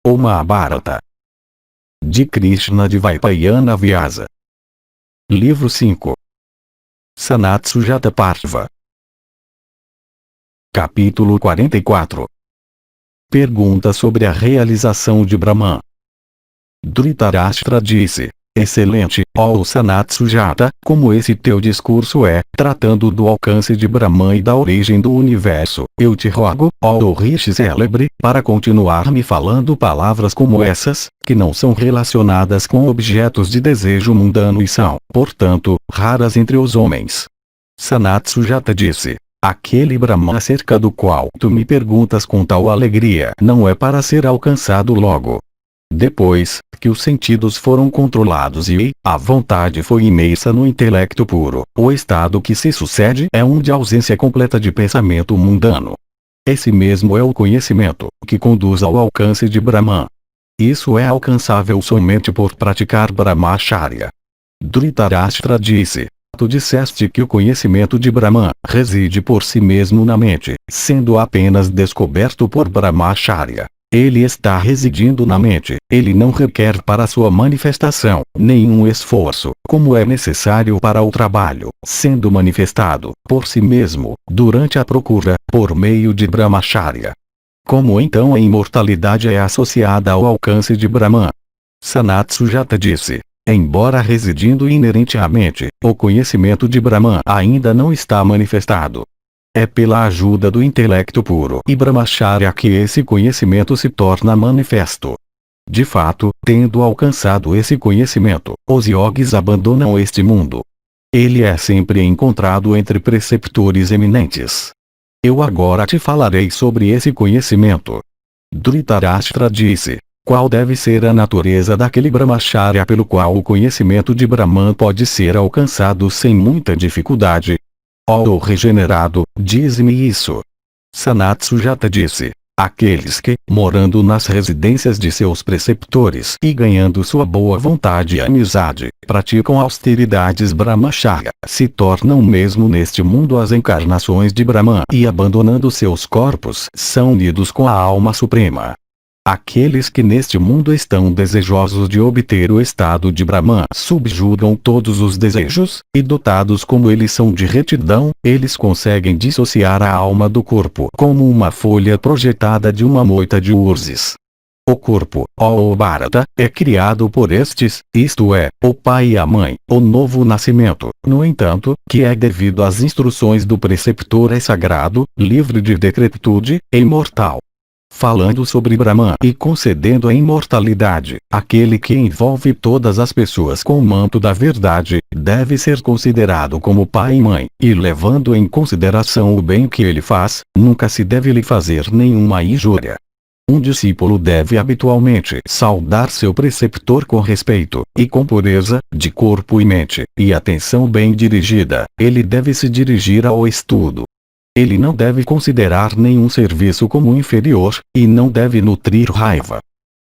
O Mahabharata. De Krishna Dvaipayana Vyasa. Livro 5. Sanatsujata Parva. Capítulo 44. Pergunta sobre a realização de Brahman. Dhritarashtra disse: Excelente, ó Sanatsujata, como esse teu discurso é, tratando do alcance de Brahman e da origem do universo, eu te rogo, ó Rishi célebre, para continuar me falando palavras como essas, que não são relacionadas com objetos de desejo mundano e são, portanto, raras entre os homens. Sanatsujata disse: aquele Brahman acerca do qual tu me perguntas com tal alegria não é para ser alcançado logo. Depois que os sentidos foram controlados e a vontade foi imersa no intelecto puro, o estado que se sucede é um de ausência completa de pensamento mundano. Esse mesmo é o conhecimento que conduz ao alcance de Brahman. Isso é alcançável somente por praticar Brahmacharya. Dhritarashtra disse: tu disseste que o conhecimento de Brahman reside por si mesmo na mente, sendo apenas descoberto por Brahmacharya. Ele está residindo na mente, ele não requer para sua manifestação nenhum esforço, como é necessário para o trabalho, sendo manifestado por si mesmo, durante a procura, por meio de Brahmacharya. Como então a imortalidade é associada ao alcance de Brahman? Sanatsujata disse: embora residindo inerente à mente, o conhecimento de Brahman ainda não está manifestado. É pela ajuda do intelecto puro e Brahmacharya que esse conhecimento se torna manifesto. De fato, tendo alcançado esse conhecimento, os yogis abandonam este mundo. Ele é sempre encontrado entre preceptores eminentes. Eu agora te falarei sobre esse conhecimento. Dhritarashtra disse: qual deve ser a natureza daquele Brahmacharya pelo qual o conhecimento de Brahman pode ser alcançado sem muita dificuldade? Ó regenerado, dize-me isso. Sanatsujata disse: aqueles que, morando nas residências de seus preceptores e ganhando sua boa vontade e amizade, praticam austeridades Brahmacharya, se tornam mesmo neste mundo as encarnações de Brahman e abandonando seus corpos, são unidos com a alma suprema. Aqueles que neste mundo estão desejosos de obter o estado de Brahman subjugam todos os desejos, e dotados como eles são de retidão, eles conseguem dissociar a alma do corpo como uma folha projetada de uma moita de urzes. O corpo, ó Bharata, é criado por estes, isto é, o pai e a mãe, o novo nascimento, no entanto, que é devido às instruções do preceptor é sagrado, livre de decrepitude, e imortal. Falando sobre Brahman e concedendo a imortalidade, aquele que envolve todas as pessoas com o manto da verdade, deve ser considerado como pai e mãe, e levando em consideração o bem que ele faz, nunca se deve lhe fazer nenhuma injúria. Um discípulo deve habitualmente saudar seu preceptor com respeito, e com pureza, de corpo e mente, e atenção bem dirigida, ele deve se dirigir ao estudo. Ele não deve considerar nenhum serviço como inferior, e não deve nutrir raiva.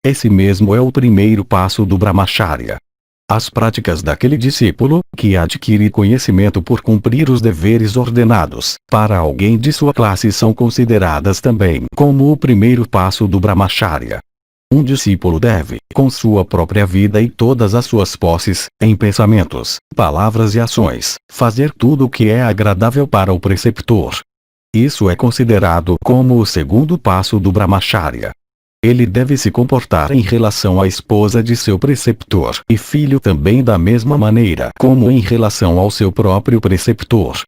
Esse mesmo é o primeiro passo do Brahmacharya. As práticas daquele discípulo, que adquire conhecimento por cumprir os deveres ordenados, para alguém de sua classe são consideradas também como o primeiro passo do Brahmacharya. Um discípulo deve, com sua própria vida e todas as suas posses, em pensamentos, palavras e ações, fazer tudo o que é agradável para o preceptor. Isso é considerado como o segundo passo do Brahmacharya. Ele deve se comportar em relação à esposa de seu preceptor e filho também da mesma maneira como em relação ao seu próprio preceptor.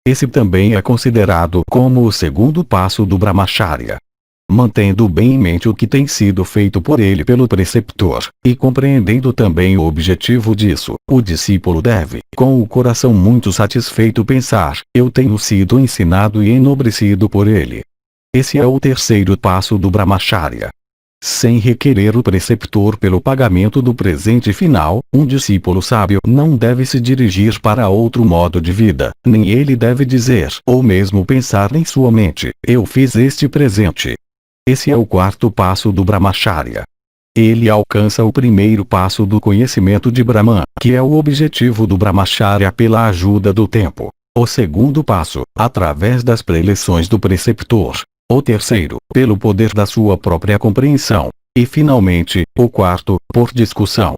Esse também é considerado como o segundo passo do Brahmacharya. Mantendo bem em mente o que tem sido feito por ele pelo preceptor, e compreendendo também o objetivo disso, o discípulo deve, com o coração muito satisfeito pensar: eu tenho sido ensinado e enobrecido por ele. Esse é o terceiro passo do Brahmacharya. Sem requerer o preceptor pelo pagamento do presente final, um discípulo sábio não deve se dirigir para outro modo de vida, nem ele deve dizer ou mesmo pensar em sua mente: eu fiz este presente. Esse é o quarto passo do Brahmacharya. Ele alcança o primeiro passo do conhecimento de Brahman, que é o objetivo do Brahmacharya pela ajuda do tempo. O segundo passo, através das preleções do preceptor. O terceiro, pelo poder da sua própria compreensão. E finalmente, o quarto, por discussão.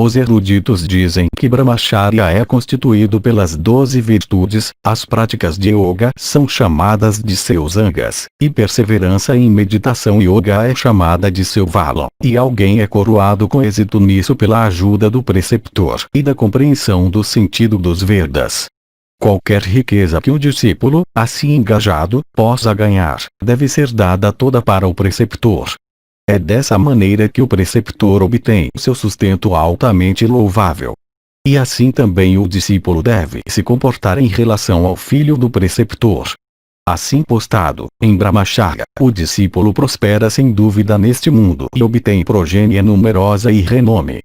Os eruditos dizem que Brahmacharya é constituído pelas 12 virtudes, as práticas de yoga são chamadas de seus angas, e perseverança em meditação yoga é chamada de seu vala, e alguém é coroado com êxito nisso pela ajuda do preceptor e da compreensão do sentido dos Vedas. Qualquer riqueza que o discípulo, assim engajado, possa ganhar, deve ser dada toda para o preceptor. É dessa maneira que o preceptor obtém seu sustento altamente louvável. E assim também o discípulo deve se comportar em relação ao filho do preceptor. Assim postado, em Brahmacharya, o discípulo prospera sem dúvida neste mundo e obtém progênie numerosa e renome.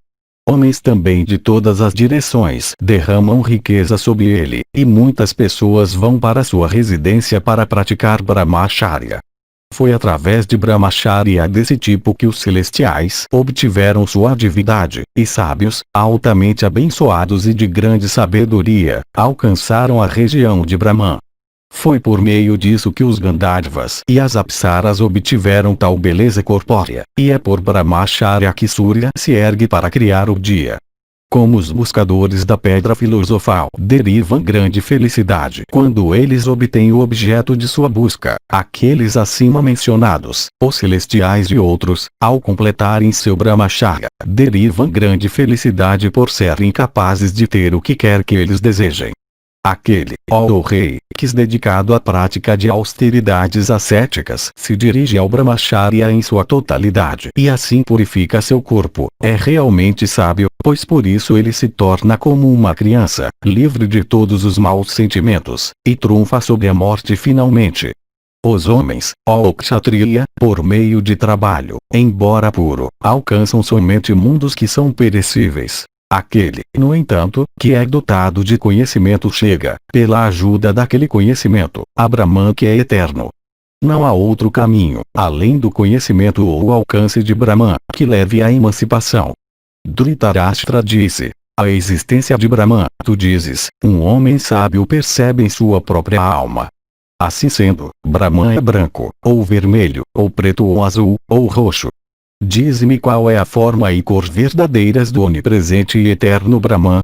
Homens também de todas as direções derramam riqueza sobre ele, e muitas pessoas vão para sua residência para praticar Brahmacharya. Foi através de Brahmacharya desse tipo que os celestiais obtiveram sua divindade, e sábios, altamente abençoados e de grande sabedoria, alcançaram a região de Brahman. Foi por meio disso que os Gandharvas e as Apsaras obtiveram tal beleza corpórea, e é por Brahmacharya que Surya se ergue para criar o dia. Como os buscadores da pedra filosofal derivam grande felicidade quando eles obtêm o objeto de sua busca, aqueles acima mencionados, os celestiais e outros, ao completarem seu Brahmacharya, derivam grande felicidade por serem capazes de ter o que quer que eles desejem. Aquele, ó rei, que se dedicado à prática de austeridades ascéticas se dirige ao Brahmacharya em sua totalidade e assim purifica seu corpo, é realmente sábio, pois por isso ele se torna como uma criança, livre de todos os maus sentimentos, e triunfa sobre a morte finalmente. Os homens, ó Kshatriya, por meio de trabalho, embora puro, alcançam somente mundos que são perecíveis. Aquele, no entanto, que é dotado de conhecimento chega, pela ajuda daquele conhecimento, a Brahman que é eterno. Não há outro caminho, além do conhecimento ou o alcance de Brahman, que leve à emancipação. Dhritarashtra disse: a existência de Brahman, tu dizes, um homem sábio percebe em sua própria alma. Assim sendo, Brahman é branco, ou vermelho, ou preto ou azul, ou roxo. Dize-me qual é a forma e cor verdadeiras do onipresente e eterno Brahman.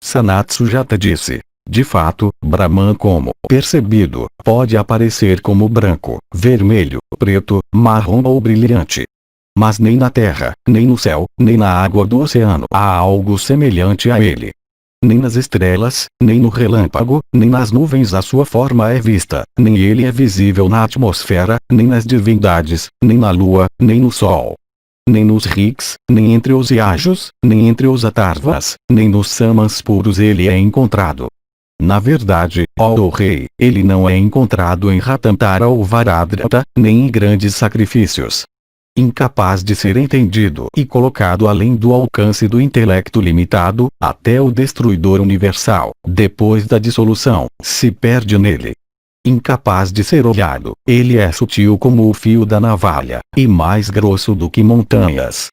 Sanat Sujata disse: de fato, Brahman como percebido, pode aparecer como branco, vermelho, preto, marrom ou brilhante. Mas nem na terra, nem no céu, nem na água do oceano há algo semelhante a ele. Nem nas estrelas, nem no relâmpago, nem nas nuvens a sua forma é vista, nem ele é visível na atmosfera, nem nas divindades, nem na lua, nem no sol. Nem nos riks, nem entre os yajus, nem entre os atarvas, nem nos samans puros ele é encontrado. Na verdade, ó rei, ele não é encontrado em Ratantara ou Varadrata, nem em grandes sacrifícios. Incapaz de ser entendido e colocado além do alcance do intelecto limitado, até o destruidor universal, depois da dissolução, se perde nele. Incapaz de ser olhado, ele é sutil como o fio da navalha, e mais grosso do que montanhas.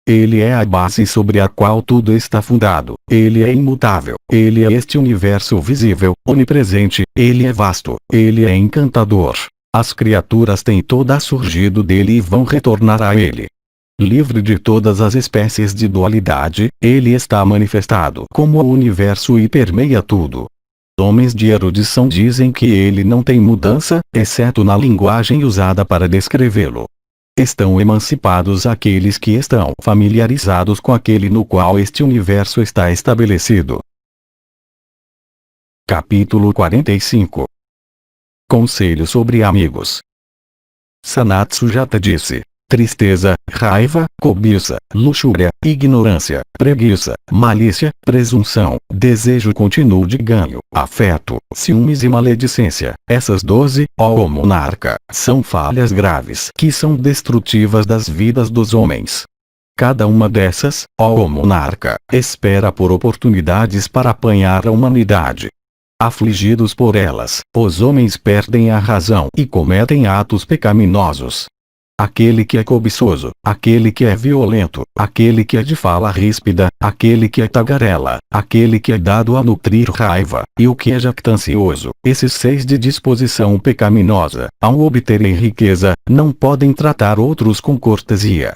Ele é a base sobre a qual tudo está fundado, ele é imutável, ele é este universo visível, onipresente, ele é vasto, ele é encantador. As criaturas têm todas surgido dele e vão retornar a ele. Livre de todas as espécies de dualidade, ele está manifestado como o universo e permeia tudo. Homens de erudição dizem que ele não tem mudança, exceto na linguagem usada para descrevê-lo. Estão emancipados aqueles que estão familiarizados com aquele no qual este universo está estabelecido. Capítulo 45. Conselho sobre amigos. Sanat Sujata disse: tristeza, raiva, cobiça, luxúria, ignorância, preguiça, malícia, presunção, desejo contínuo de ganho, afeto, ciúmes e maledicência, essas 12, ó monarca, são falhas graves que são destrutivas das vidas dos homens. Cada uma dessas, ó monarca, espera por oportunidades para apanhar a humanidade. Afligidos por elas, os homens perdem a razão e cometem atos pecaminosos. Aquele que é cobiçoso, aquele que é violento, aquele que é de fala ríspida, aquele que é tagarela, aquele que é dado a nutrir raiva, e o que é jactancioso, esses 6 de disposição pecaminosa, ao obterem riqueza, não podem tratar outros com cortesia.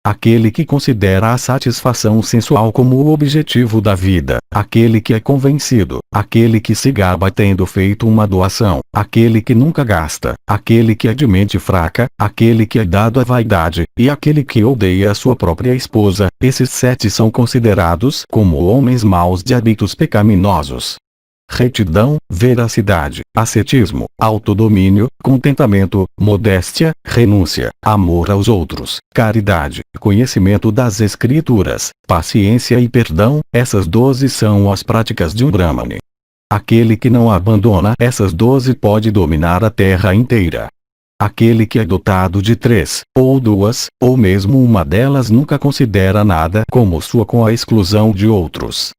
aquele que considera a satisfação sensual como o objetivo da vida, aquele que é convencido, aquele que se gaba tendo feito uma doação, aquele que nunca gasta, aquele que é de mente fraca, aquele que é dado à vaidade, e aquele que odeia a sua própria esposa. Esses 7 são considerados como homens maus de hábitos pecaminosos. Retidão, veracidade, ascetismo, autodomínio, contentamento, modéstia, renúncia, amor aos outros, caridade, conhecimento das escrituras, paciência e perdão. Essas 12 são as práticas de um Brahmane. Aquele que não abandona essas 12 pode dominar a terra inteira. Aquele que é dotado de 3, ou 2, ou mesmo uma delas nunca considera nada como sua com a exclusão de outros.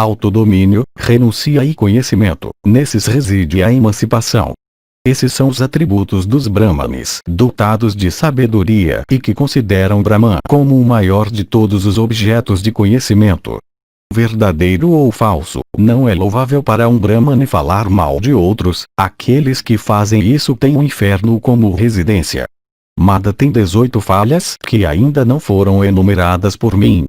Autodomínio, renúncia e conhecimento, nesses reside a emancipação. Esses são os atributos dos Brahmanes dotados de sabedoria e que consideram Brahman como o maior de todos os objetos de conhecimento. Verdadeiro ou falso, não é louvável para um Brahmane falar mal de outros. Aqueles que fazem isso têm o inferno como residência. Mada tem 18 falhas que ainda não foram enumeradas por mim.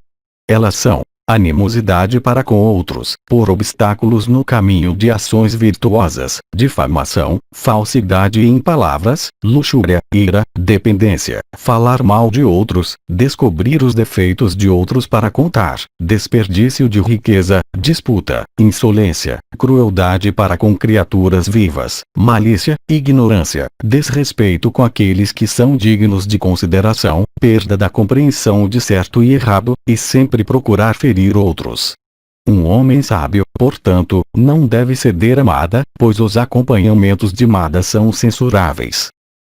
Elas são: animosidade para com outros, por obstáculos no caminho de ações virtuosas, difamação, falsidade em palavras, luxúria, ira, dependência, falar mal de outros, descobrir os defeitos de outros para contar, desperdício de riqueza, disputa, insolência, crueldade para com criaturas vivas, malícia, ignorância, desrespeito com aqueles que são dignos de consideração, perda da compreensão de certo e errado, e sempre procurar ferir outros. Um homem sábio, portanto, não deve ceder a Mada, pois os acompanhamentos de Mada são censuráveis.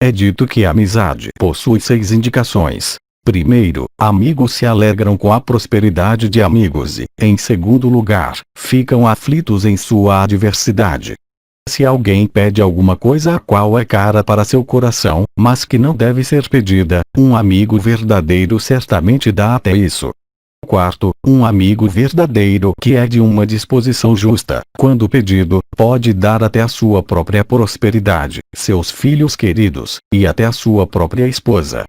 É dito que a amizade possui 6 indicações. Primeiro, amigos se alegram com a prosperidade de amigos e, em segundo lugar, ficam aflitos em sua adversidade. Se alguém pede alguma coisa a qual é cara para seu coração, mas que não deve ser pedida, um amigo verdadeiro certamente dá até isso. Quarto, um amigo verdadeiro que é de uma disposição justa, quando pedido, pode dar até a sua própria prosperidade, seus filhos queridos, e até a sua própria esposa.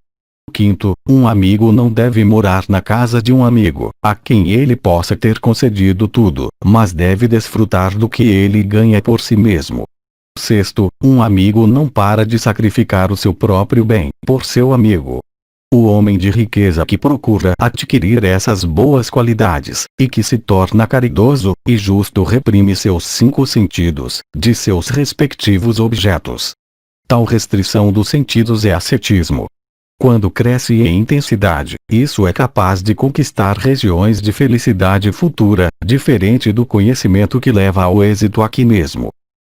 Quinto, um amigo não deve morar na casa de um amigo, a quem ele possa ter concedido tudo, mas deve desfrutar do que ele ganha por si mesmo. Sexto, um amigo não para de sacrificar o seu próprio bem, por seu amigo. O homem de riqueza que procura adquirir essas boas qualidades, e que se torna caridoso e justo reprime seus 5 sentidos, de seus respectivos objetos. Tal restrição dos sentidos é ascetismo. Quando cresce em intensidade, isso é capaz de conquistar regiões de felicidade futura, diferente do conhecimento que leva ao êxito aqui mesmo.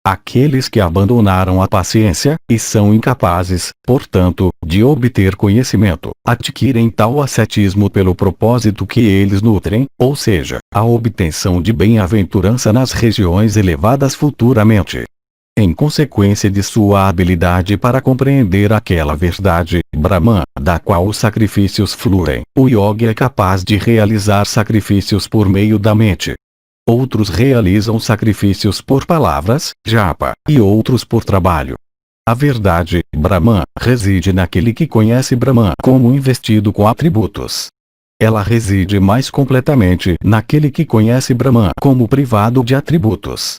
Aqueles que abandonaram a paciência, e são incapazes, portanto, de obter conhecimento, adquirem tal ascetismo pelo propósito que eles nutrem, ou seja, a obtenção de bem-aventurança nas regiões elevadas futuramente. Em consequência de sua habilidade para compreender aquela verdade, Brahman, da qual os sacrifícios fluem, o yogi é capaz de realizar sacrifícios por meio da mente. Outros realizam sacrifícios por palavras, japa, e outros por trabalho. A verdade, Brahman, reside naquele que conhece Brahman como investido com atributos. Ela reside mais completamente naquele que conhece Brahman como privado de atributos.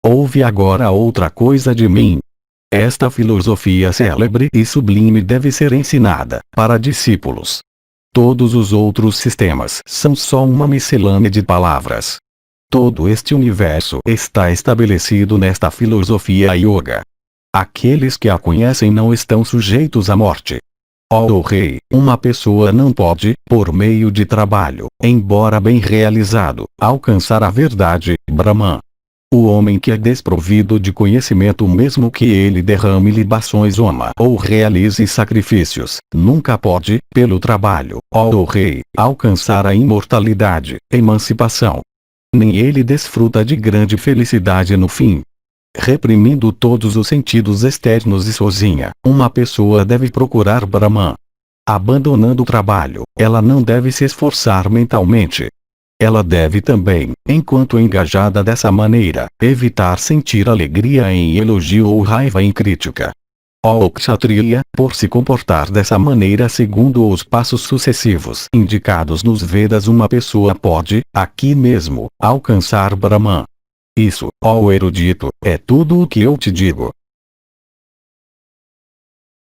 Ouve agora outra coisa de mim. Esta filosofia célebre e sublime deve ser ensinada para discípulos. Todos os outros sistemas são só uma miscelânea de palavras. Todo este universo está estabelecido nesta filosofia yoga. Aqueles que a conhecem não estão sujeitos à morte. Ó rei, uma pessoa não pode, por meio de trabalho, embora bem realizado, alcançar a verdade, Brahman. O homem que é desprovido de conhecimento, mesmo que ele derrame libações ou realize sacrifícios, nunca pode, pelo trabalho, ó rei, alcançar a imortalidade, emancipação. Nem ele desfruta de grande felicidade no fim. Reprimindo todos os sentidos externos e sozinha, uma pessoa deve procurar Brahman. Abandonando o trabalho, ela não deve se esforçar mentalmente. Ela deve também, enquanto engajada dessa maneira, evitar sentir alegria em elogio ou raiva em crítica. ó Kshatriya, por se comportar dessa maneira segundo os passos sucessivos indicados nos Vedas, uma pessoa pode, aqui mesmo, alcançar Brahman. Isso, ó erudito, é tudo o que eu te digo.